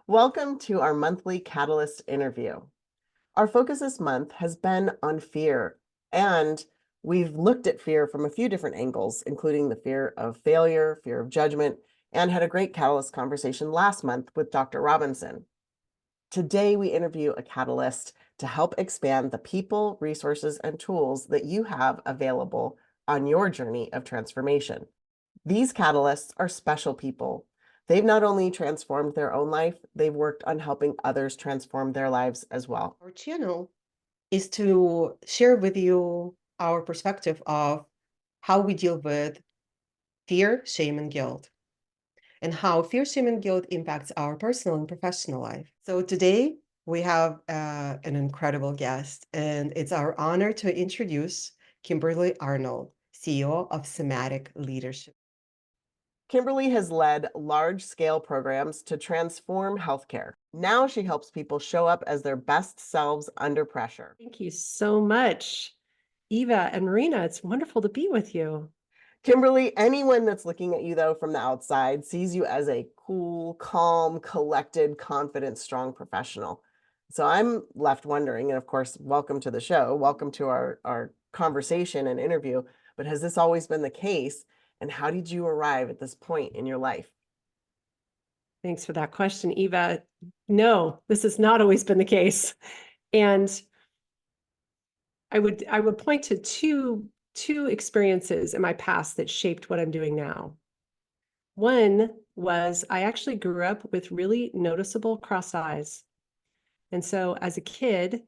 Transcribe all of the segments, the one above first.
Welcome to our monthly Catalyst interview. Our focus this month has been on fear, and we've looked at fear from a few different angles, including the fear of failure, fear of judgment, and had a great Catalyst conversation last month with Dr. Robinson. Today, we interview a Catalyst to help expand the people, resources, and tools that you have available on your journey of transformation. These Catalysts are special people. They've not only transformed their own life, they've worked on helping others transform their lives as well. Our channel is to share with you our perspective of how we deal with fear, shame, and guilt, and how fear, shame, and guilt impacts our personal and professional life. So today we have an incredible guest, and it's our honor to introduce Kimberly Arnold, CEO of Somatic Leadership. Kimberly has led large-scale programs to transform healthcare. Now she helps people show up as their best selves under pressure. Thank you so much, Eva and Marina. It's wonderful to be with you. Kimberly, anyone that's looking at you though from the outside sees you as a cool, calm, collected, confident, strong professional. So I'm left wondering, and of course, welcome to the show, welcome to our conversation and interview, but has this always been the case? And how did you arrive at this point in your life? Thanks for that question, Eva. No, this has not always been the case. And I would point to two experiences in my past that shaped what I'm doing now. One was I actually grew up with really noticeable cross eyes. And so as a kid,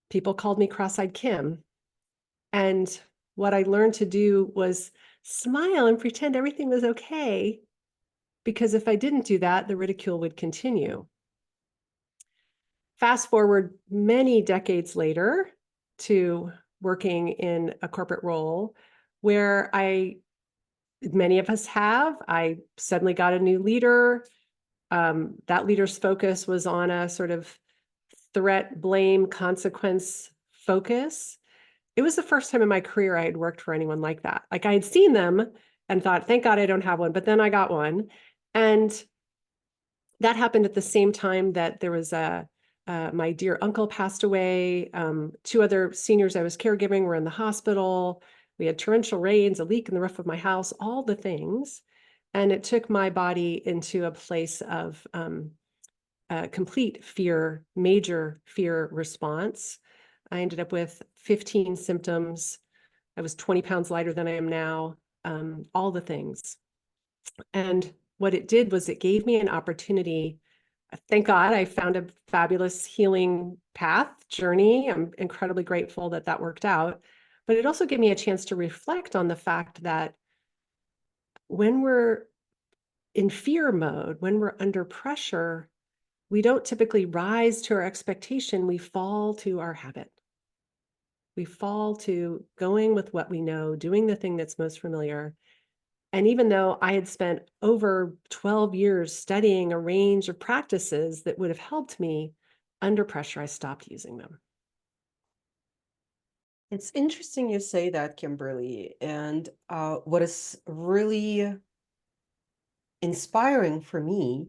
people called me cross-eyed Kim. And what I learned to do was smile and pretend everything was okay, because if I didn't do that, the ridicule would continue. Fast forward many decades later to working in a corporate role where many of us I suddenly got a new leader. That leader's focus was on a sort of threat, blame, consequence focus. It was the first time in my career I had worked for anyone like that. Like I had seen them and thought, thank God I don't have one, but then I got one. And that happened at the same time that there was my dear uncle passed away. Two other seniors I was caregiving were in the hospital. We had torrential rains, a leak in the roof of my house, all the things. And it took my body into a place of complete fear, major fear response. I ended up with 15 symptoms. I was 20 pounds lighter than I am now, all the things. And what it did was it gave me an opportunity. Thank God I found a fabulous healing path journey. I'm incredibly grateful that that worked out. But it also gave me a chance to reflect on the fact that when we're in fear mode, when we're under pressure, we don't typically rise to our expectation. We fall to our habit. We fall to going with what we know, doing the thing that's most familiar. And even though I had spent over 12 years studying a range of practices that would have helped me, under pressure, I stopped using them. It's interesting you say that, Kimberly. And what is really inspiring for me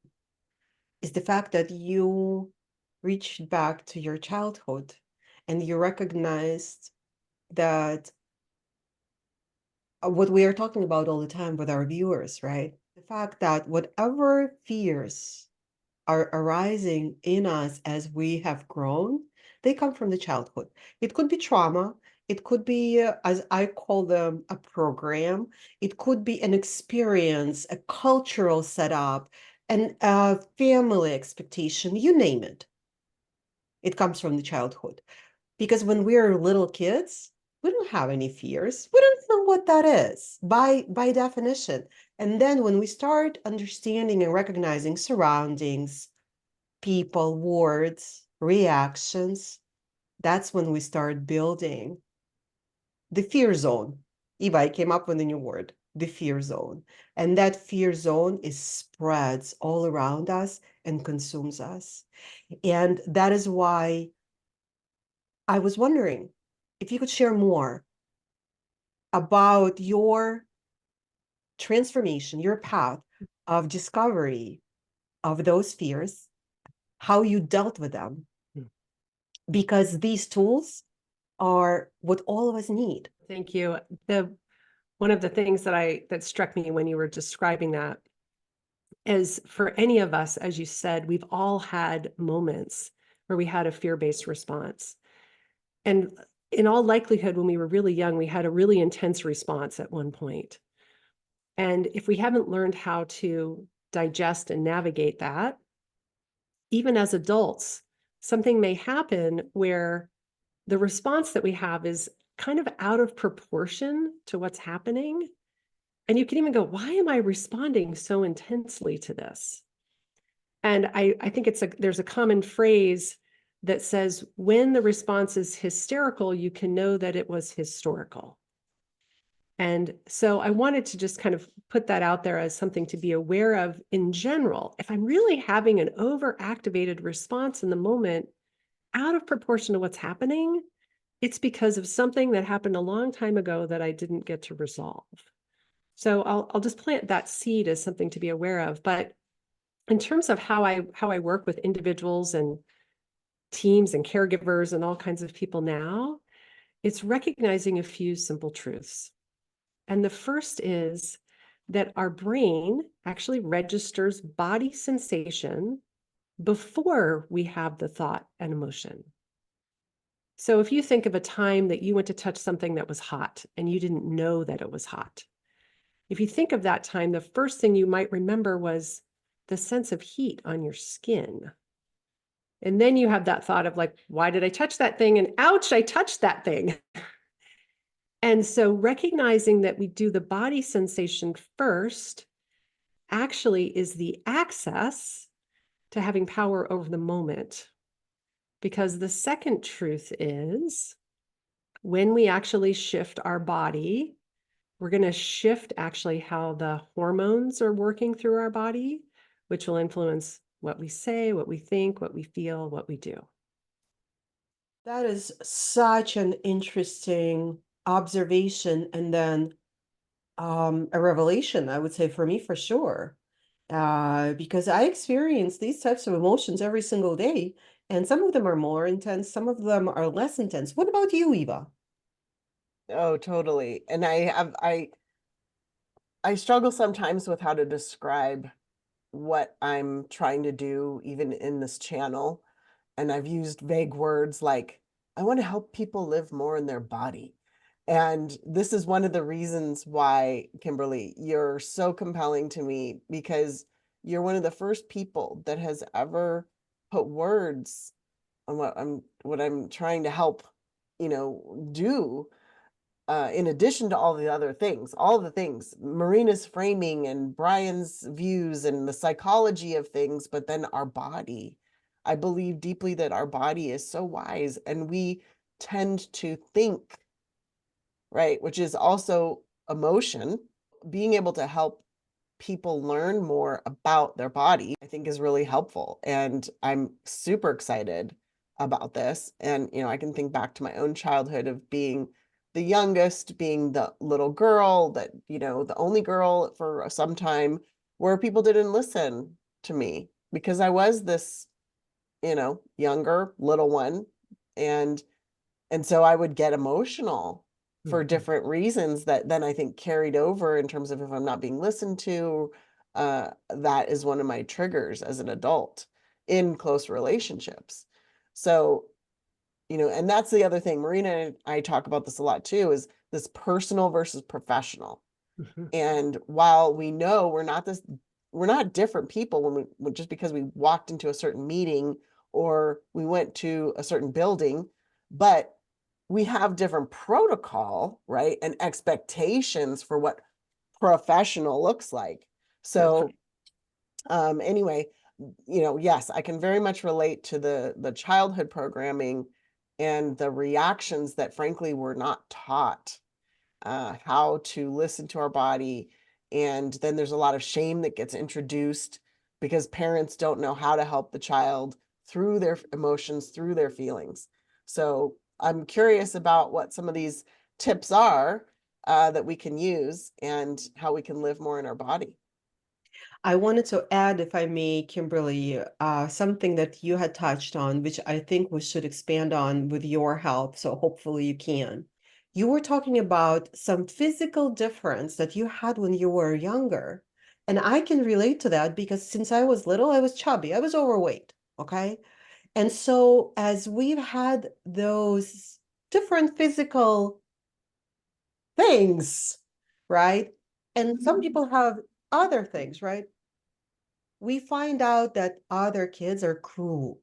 is the fact that you reached back to your childhood and you recognized that what we are talking about all the time with our viewers, right? The fact that whatever fears are arising in us as we have grown, they come from the childhood. It could be trauma. It could be, as I call them, a program. It could be an experience, a cultural setup, and a family expectation, you name it. It comes from the childhood. Because when we're little kids, we don't have any fears. We don't know what that is by definition. And then when we start understanding and recognizing surroundings, people, words, reactions, that's when we start building the fear zone. Eva, I came up with a new word, the fear zone. And that fear zone spreads all around us and consumes us. And that is why I was wondering if you could share more about your transformation, your path of discovery of those fears, how you dealt with them, Mm. because these tools are what all of us need. Thank you. One of the things that struck me when you were describing that is, for any of us, as you said, we've all had moments where we had a fear-based response. And in all likelihood, when we were really young, we had a really intense response at one point. And if we haven't learned how to digest and navigate that, even as adults, something may happen where the response that we have is kind of out of proportion to what's happening. And you can even go, why am I responding so intensely to this? And I think there's a common phrase that says, when the response is hysterical, you can know that it was historical. And so I wanted to just kind of put that out there as something to be aware of in general. If I'm really having an overactivated response in the moment, out of proportion to what's happening, it's because of something that happened a long time ago that I didn't get to resolve. So I'll just plant that seed as something to be aware of. But in terms of how I work with individuals and teams and caregivers and all kinds of people now, it's recognizing a few simple truths. And the first is that our brain actually registers body sensation before we have the thought and emotion. So if you think of a time that you went to touch something that was hot and you didn't know that it was hot, if you think of that time, the first thing you might remember was the sense of heat on your skin. And then you have that thought of like, why did I touch that thing? And ouch, I touched that thing. And so recognizing that we do the body sensation first actually is the access to having power over the moment. Because the second truth is, when we actually shift our body, we're going to shift actually how the hormones are working through our body, which will influence what we say, what we think, what we feel, what we do. That is such an interesting observation, and then a revelation, I would say, for me, for sure. Because I experience these types of emotions every single day, and some of them are more intense, some of them are less intense. What about you, Eva? Oh, totally. And I struggle sometimes with how to describe what I'm trying to do, even in this channel. And I've used vague words like, I want to help people live more in their body. And this is one of the reasons why, Kimberly, you're so compelling to me, because you're one of the first people that has ever put words on what I'm trying to help, do, in addition to all the things, Marina's framing and Brian's views and the psychology of things, but then our body. I believe deeply that our body is so wise, and we tend to think, right, which is also emotion. Being able to help people learn more about their body, I think, is really helpful. And I'm super excited about this. And, I can think back to my own childhood of being the youngest, being the little girl that, the only girl for some time, where people didn't listen to me because I was this, younger little one. And so I would get emotional for different reasons that then I think carried over in terms of, if I'm not being listened to, that is one of my triggers as an adult in close relationships. So, and that's the other thing. Marina and I talk about this a lot too, is this personal versus professional. Mhm. And while we know we're not different people just because we walked into a certain meeting or we went to a certain building, but we have different protocol, right? And expectations for what professional looks like. So, anyway, yes, I can very much relate to the childhood programming and the reactions that frankly were not taught, how to listen to our body. And then there's a lot of shame that gets introduced because parents don't know how to help the child through their emotions, through their feelings. So I'm curious about what some of these tips are, that we can use and how we can live more in our body. I wanted to add, if I may, Kimberly, something that you had touched on, which I think we should expand on with your help. So hopefully you can. You were talking about some physical difference that you had when you were younger. And I can relate to that because since I was little, I was chubby, I was overweight. Okay. And so as we've had those different physical things, right? And some people have other things, right? We find out that other kids are cruel.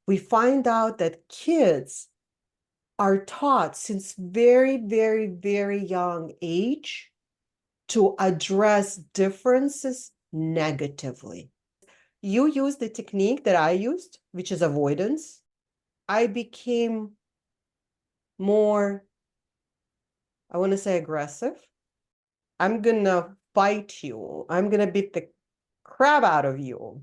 We find out that kids are taught since very, very, very young age to address differences negatively. You use the technique that I used, which is avoidance. I became more, I want to say aggressive. I'm gonna fight you. I'm gonna beat the crap out of you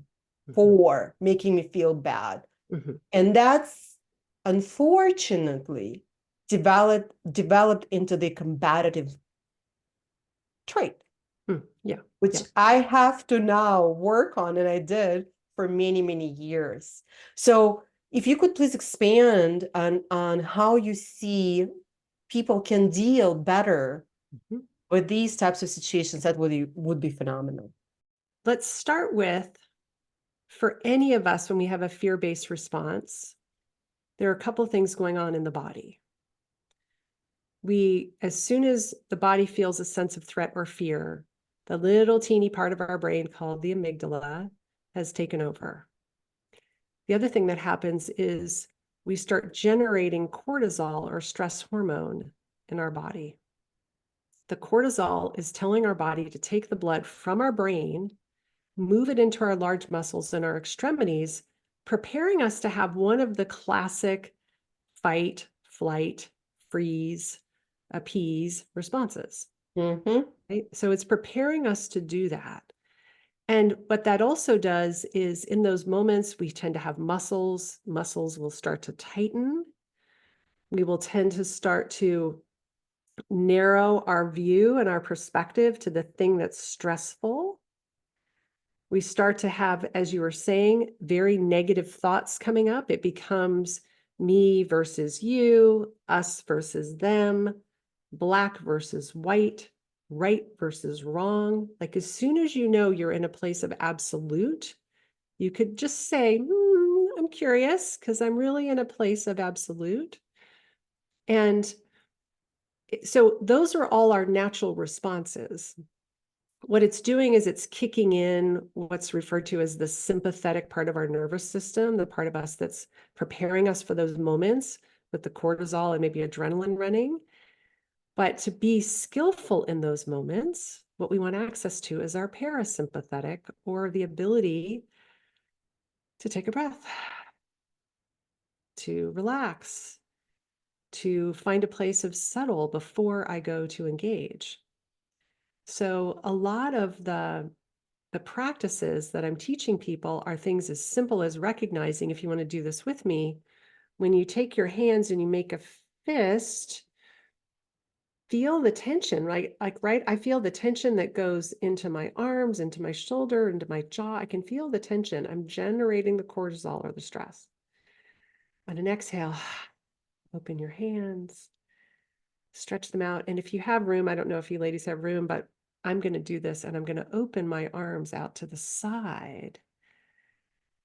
for making me feel bad. Mhm. And that's unfortunately developed into the combative trait, Yeah. which I have to now work on, and I did for many, many years. So if you could please expand on how you see people can deal better Mhm. with these types of situations, that would be phenomenal. Let's start with, for any of us, when we have a fear-based response, there are a couple things going on in the body. As soon as the body feels a sense of threat or fear, the little teeny part of our brain called the amygdala has taken over. The other thing that happens is we start generating cortisol, or stress hormone, in our body. The cortisol is telling our body to take the blood from our brain, move it into our large muscles and our extremities, preparing us to have one of the classic fight, flight, freeze, appease responses. Mm-hmm. Right? So it's preparing us to do that. And what that also does is, in those moments, we tend to have muscles. Muscles will start to tighten. We will tend to start to narrow our view and our perspective to the thing that's stressful. We start to have, as you were saying, very negative thoughts coming up. It becomes me versus you, us versus them, black versus white, right versus wrong. Like, as soon as you know you're in a place of absolute, you could just say, I'm curious because I'm really in a place of absolute. And so those are all our natural responses. What it's doing is it's kicking in what's referred to as the sympathetic part of our nervous system, the part of us that's preparing us for those moments with the cortisol and maybe adrenaline running. But to be skillful in those moments, what we want access to is our parasympathetic, or the ability to take a breath, to relax, to find a place of settle before I go to engage. So a lot of the practices that I'm teaching people are things as simple as recognizing, if you want to do this with me, when you take your hands and you make a fist, feel the tension, right? Right? I feel the tension that goes into my arms, into my shoulder, into my jaw. I can feel the tension. I'm generating the cortisol, or the stress. On an exhale, open your hands, stretch them out. And if you have room, I don't know if you ladies have room, but I'm going to do this, and I'm going to open my arms out to the side.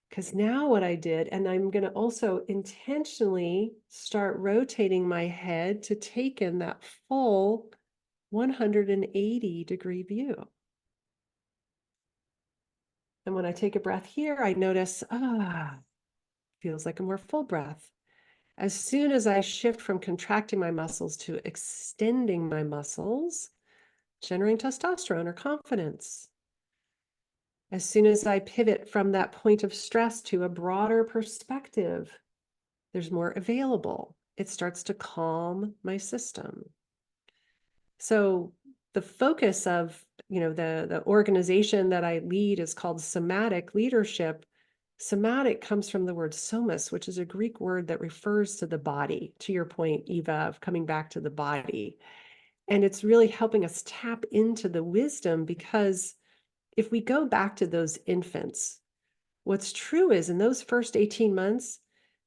Because now what I did, and I'm going to also intentionally start rotating my head to take in that full 180-degree view. And when I take a breath here, I notice, feels like a more full breath. As soon as I shift from contracting my muscles to extending my muscles, generating testosterone or confidence. As soon as I pivot from that point of stress to a broader perspective, there's more available. It starts to calm my system. So the focus of, the organization that I lead is called Somatic Leadership. Somatic comes from the word somas, which is a Greek word that refers to the body, to your point, Eva, of coming back to the body. And it's really helping us tap into the wisdom, because if we go back to those infants, what's true is in those first 18 months,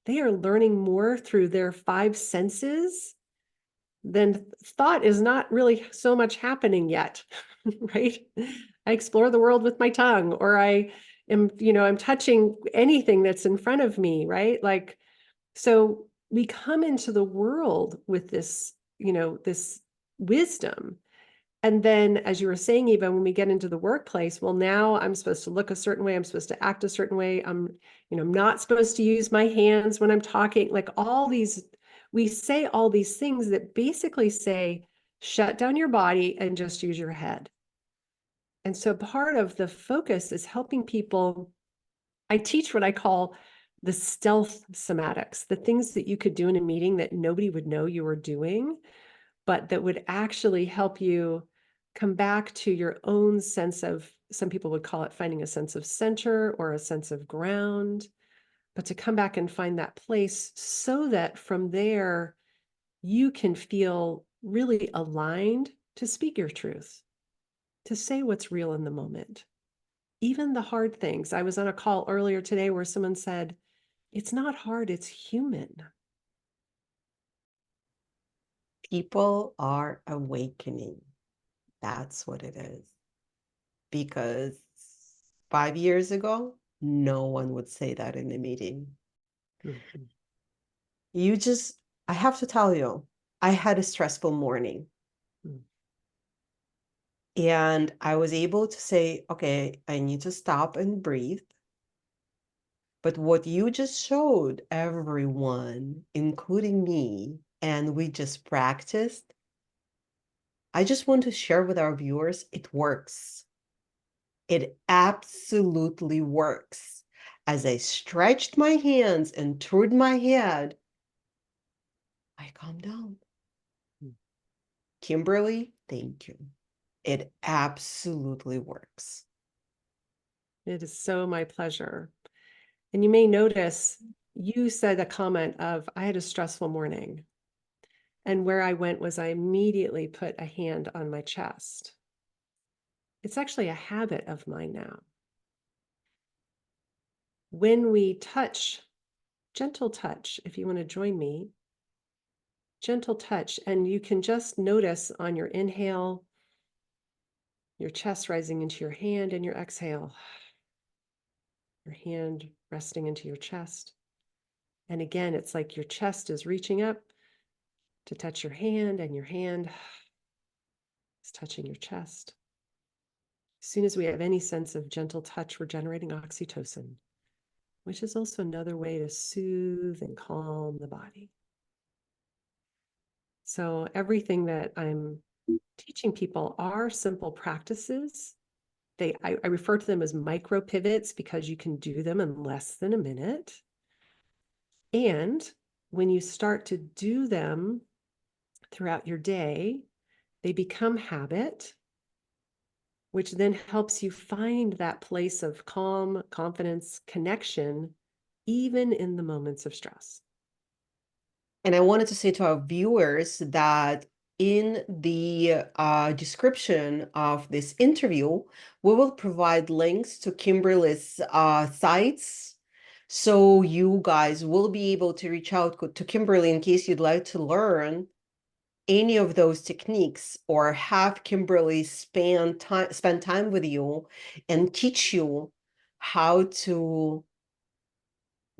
they are learning more through their 5 senses then thought is not really so much happening yet, right? I explore the world with my tongue, or I'm touching anything that's in front of me, right? Like, so we come into the world with this, this wisdom. And then, as you were saying, Eva, when we get into the workplace, well, now I'm supposed to look a certain way. I'm supposed to act a certain way. I'm not supposed to use my hands when I'm talking. Like all these, we say all these things that basically say, shut down your body and just use your head. And so part of the focus is helping people. I teach what I call the stealth somatics, the things that you could do in a meeting that nobody would know you were doing, but that would actually help you come back to your own sense of, some people would call it finding a sense of center or a sense of ground, but to come back and find that place so that from there you can feel really aligned to speak your truth, to say what's real in the moment. Even the hard things. I was on a call earlier today where someone said, it's not hard, it's human. People are awakening. That's what it is. Because 5 years ago, no one would say that in a meeting. Mhm. I have to tell you, I had a stressful morning. Mm. And I was able to say, okay, I need to stop and breathe. But what you just showed everyone, including me, and we just practiced, I just want to share with our viewers, it works. It absolutely works. As I stretched my hands and turned my head, I calmed down. Mm. Kimberly, thank you. It absolutely works. It is so my pleasure. And you may notice you said a comment of, I had a stressful morning. And where I went was I immediately put a hand on my chest. It's actually a habit of mine now. When we touch, gentle touch, if you want to join me, gentle touch, and you can just notice on your inhale, your chest rising into your hand, and your exhale, your hand resting into your chest. And again, it's like your chest is reaching up to touch your hand, and your hand is touching your chest. As soon as we have any sense of gentle touch, we're generating oxytocin, which is also another way to soothe and calm the body. So everything that I'm teaching people are simple practices. I refer to them as micro pivots because you can do them in less than a minute. And when you start to do them throughout your day, they become habit, which then helps you find that place of calm, confidence, connection, even in the moments of stress. And I wanted to say to our viewers that in the description of this interview, we will provide links to Kimberly's sites. So you guys will be able to reach out to Kimberly in case you'd like to learn any of those techniques or have Kimberly spend time with you and teach you how to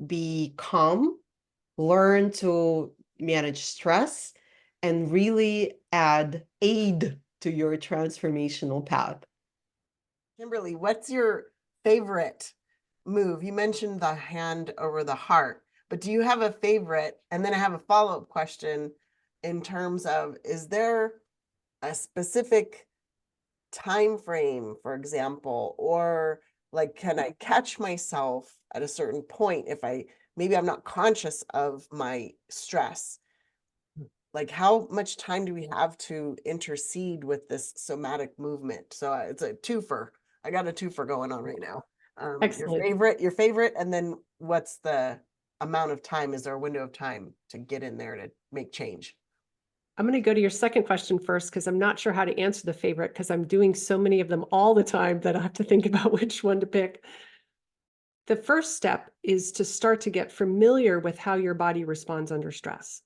be calm, learn to manage stress, and really aid to your transformational path. Kimberly, what's your favorite move? You mentioned the hand over the heart, but do you have a favorite? And then I have a follow-up question in terms of, is there a specific time frame, for example, or like, can I catch myself at a certain point if maybe I'm not conscious of my stress? Like, how much time do we have to intercede with this somatic movement? So it's a twofer. I got a twofer going on right now. Excellent. Your favorite, and then what's the amount of time? Is there a window of time to get in there to make change? I'm going to go to your second question first because I'm not sure how to answer the favorite because I'm doing so many of them all the time that I have to think about which one to pick. The first step is to start to get familiar with how your body responds under stress.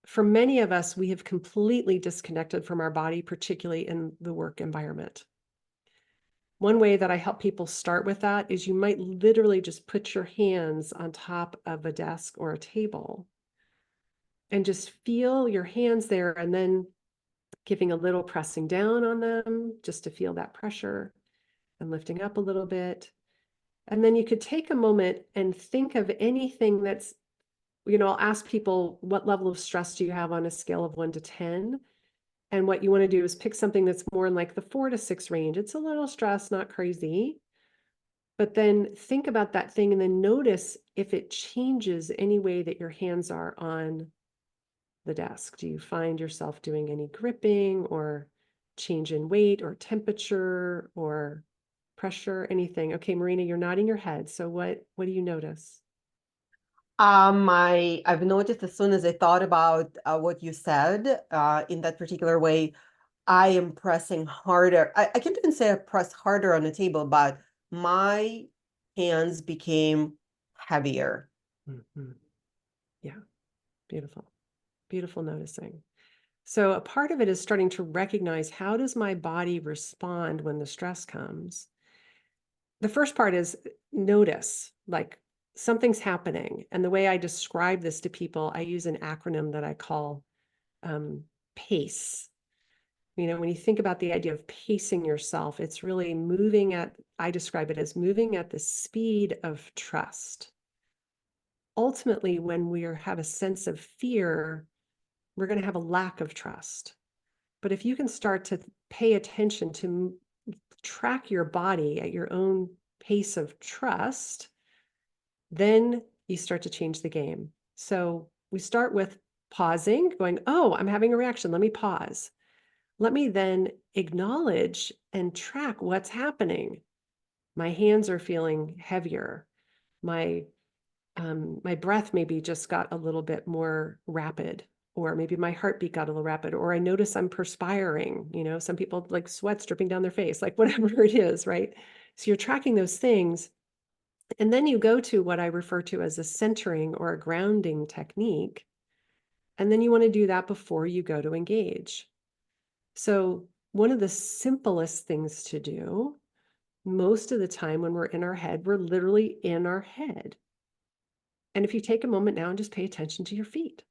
For many of us, we have completely disconnected from our body, particularly in the work environment. One way that I help people start with that is you might literally just put your hands on top of a desk or a table and just feel your hands there, and then giving a little pressing down on them just to feel that pressure and lifting up a little bit. And then you could take a moment and think of anything that's, I'll ask people, what level of stress do you have on a scale of 1 to 10? And what you want to do is pick something that's more in like the 4 to 6 range. It's a little stress, not crazy. But then think about that thing and then notice if it changes any way that your hands are on the desk. Do you find yourself doing any gripping or change in weight or temperature or pressure, anything? Okay, Marina, you're nodding your head. So what do you notice? I've noticed as soon as I thought about what you said in that particular way, I am pressing harder. I can't even say I press harder on the table, but my hands became heavier. Mhm. Yeah, beautiful. Beautiful noticing. So a part of it is starting to recognize, how does my body respond when the stress comes? The first part is notice, like something's happening. And the way I describe this to people, I use an acronym that I call PACE. When you think about the idea of pacing yourself, it's really I describe it as moving at the speed of trust. Ultimately, when we have a sense of fear, we're going to have a lack of trust. But if you can start to pay attention to track your body at your own pace of trust, then you start to change the game. So we start with pausing, going, oh, I'm having a reaction. Let me pause. Let me then acknowledge and track what's happening. My hands are feeling heavier. My breath maybe just got a little bit more rapid, or maybe my heartbeat got a little rapid, or I notice I'm perspiring. Some people like sweat's dripping down their face, like whatever it is, right? So you're tracking those things. And then you go to what I refer to as a centering or a grounding technique. And then you want to do that before you go to engage. So one of the simplest things to do, most of the time when we're in our head, we're literally in our head. And if you take a moment now and just pay attention to your feet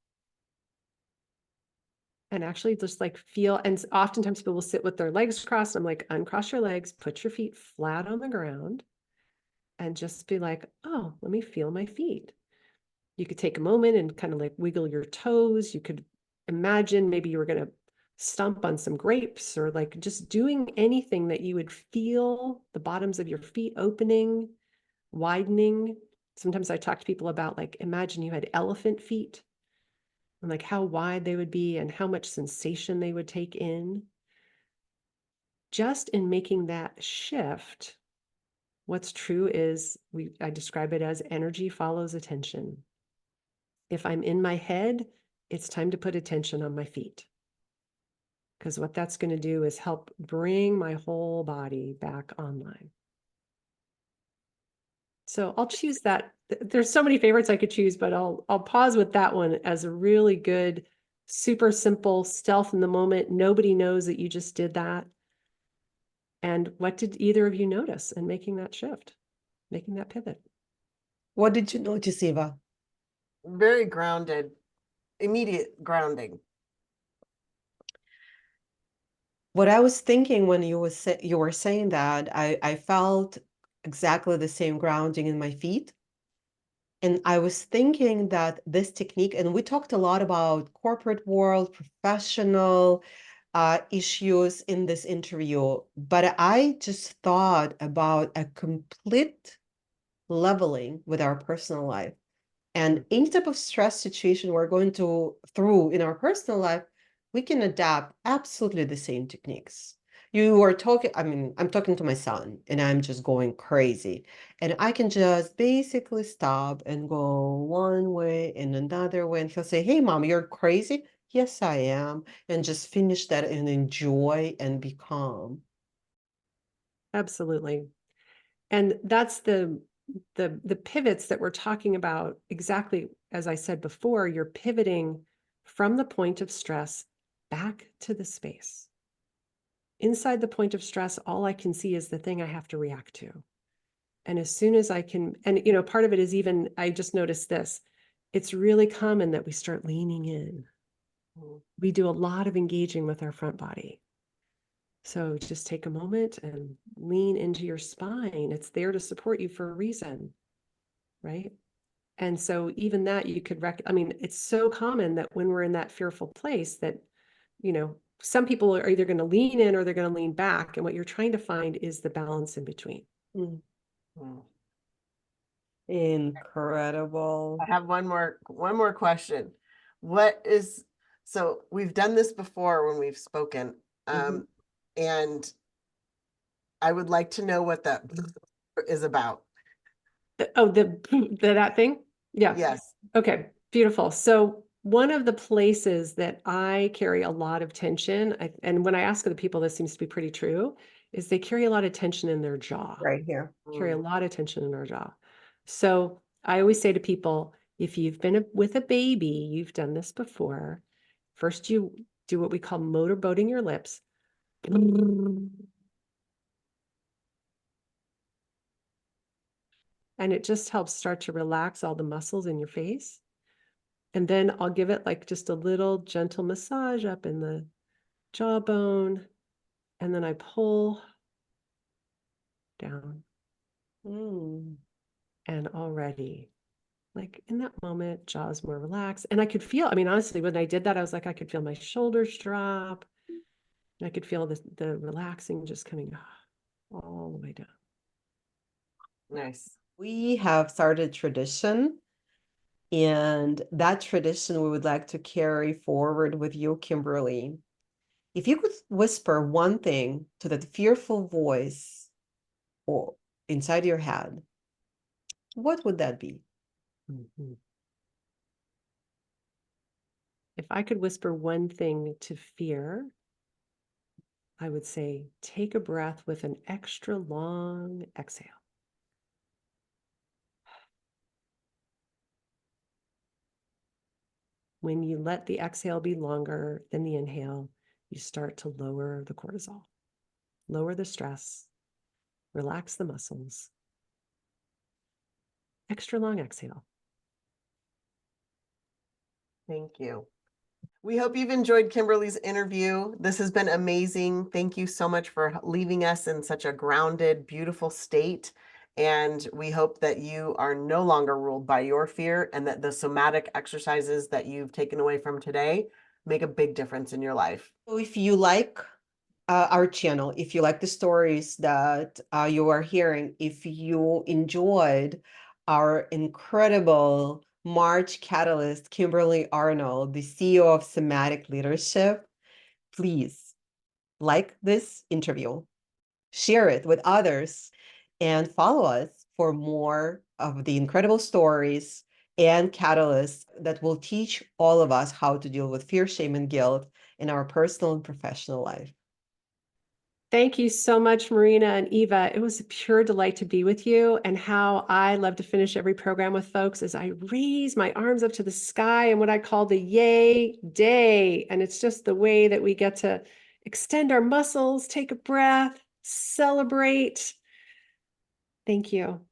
and actually just like feel, and oftentimes people will sit with their legs crossed. I'm like, uncross your legs, put your feet flat on the ground and just be like, oh, let me feel my feet. You could take a moment and kind of like wiggle your toes. You could imagine maybe you were going to stomp on some grapes, or like just doing anything that you would feel the bottoms of your feet opening, widening. Sometimes I talk to people about, like, imagine you had elephant feet and like how wide they would be and how much sensation they would take in. Just in making that shift, what's true is I describe it as energy follows attention. If I'm in my head, it's time to put attention on my feet. Because what that's going to do is help bring my whole body back online. So I'll choose that. There's so many favorites I could choose, but I'll pause with that one as a really good, super simple stealth in the moment. Nobody knows that you just did that. And what did either of you notice in making that shift, making that pivot? What did you notice, Eva? Very grounded, immediate grounding. What I was thinking when you were saying that, I felt exactly the same grounding in my feet. And I was thinking that this technique, and we talked a lot about corporate world, professional issues in this interview, but I just thought about a complete leveling with our personal life. And any type of stress situation we're going through in our personal life, we can adapt absolutely the same techniques. You are talking, I'm talking to my son and I'm just going crazy. And I can just basically stop and go one way and another way. And he'll say, hey, mom, you're crazy. Yes, I am. And just finish that and enjoy and be calm. Absolutely. And that's the pivots that we're talking about. Exactly as I said before, you're pivoting from the point of stress back to the space. Inside the point of stress, all I can see is the thing I have to react to. And as soon as I can, and part of it is, even I just noticed this, it's really common that we start leaning in. We do a lot of engaging with our front body. So just take a moment and lean into your spine. It's there to support you for a reason, right? And so even that you could I mean, it's so common that when we're in that fearful place that, some people are either going to lean in or they're going to lean back. And what you're trying to find is the balance in between. Mm. Mm. Incredible. I have one more question. So we've done this before when we've spoken, and I would like to know what that is about. Oh, that thing? Yeah. Yes. Okay, beautiful. So one of the places that I carry a lot of tension, and when I ask other people, this seems to be pretty true, is they carry a lot of tension in their jaw. Right here. Carry a lot of tension in our jaw. So I always say to people, if you've been with a baby, you've done this before. First, you do what we call motor boating your lips. And it just helps start to relax all the muscles in your face. And then I'll give it like just a little gentle massage up in the jawbone. And then I pull down. And already, like in that moment, jaw's more relaxed. And I could feel, I mean, honestly, when I did that, I was like, I could feel my shoulders drop. And I could feel the relaxing just coming all the way down. Nice. We have started tradition, and that tradition we would like to carry forward with you, Kimberly. If you could whisper one thing to that fearful voice or inside your head, what would that be? If I could whisper one thing to fear, I would say, take a breath with an extra long exhale. When you let the exhale be longer than the inhale, you start to lower the cortisol, lower the stress, relax the muscles. Extra long exhale. Thank you. We hope you've enjoyed Kimberly's interview. This has been amazing. Thank you so much for leaving us in such a grounded, beautiful state. And we hope that you are no longer ruled by your fear, and that the somatic exercises that you've taken away from today make a big difference in your life. So if you like our channel, if you like the stories that you are hearing, if you enjoyed our incredible March catalyst, Kimberly Arnold, the CEO of Somatic Leadership, please like this interview, share it with others, and follow us for more of the incredible stories and catalysts that will teach all of us how to deal with fear, shame, and guilt in our personal and professional life. Thank you so much, Marina and Eva. It was a pure delight to be with you. And how I love to finish every program with folks is I raise my arms up to the sky and what I call the yay day. And it's just the way that we get to extend our muscles, take a breath, celebrate. Thank you.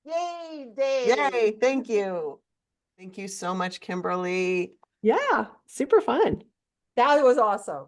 Yay day! Yay, thank you. Thank you so much, Kimberly. Yeah, super fun. That was awesome.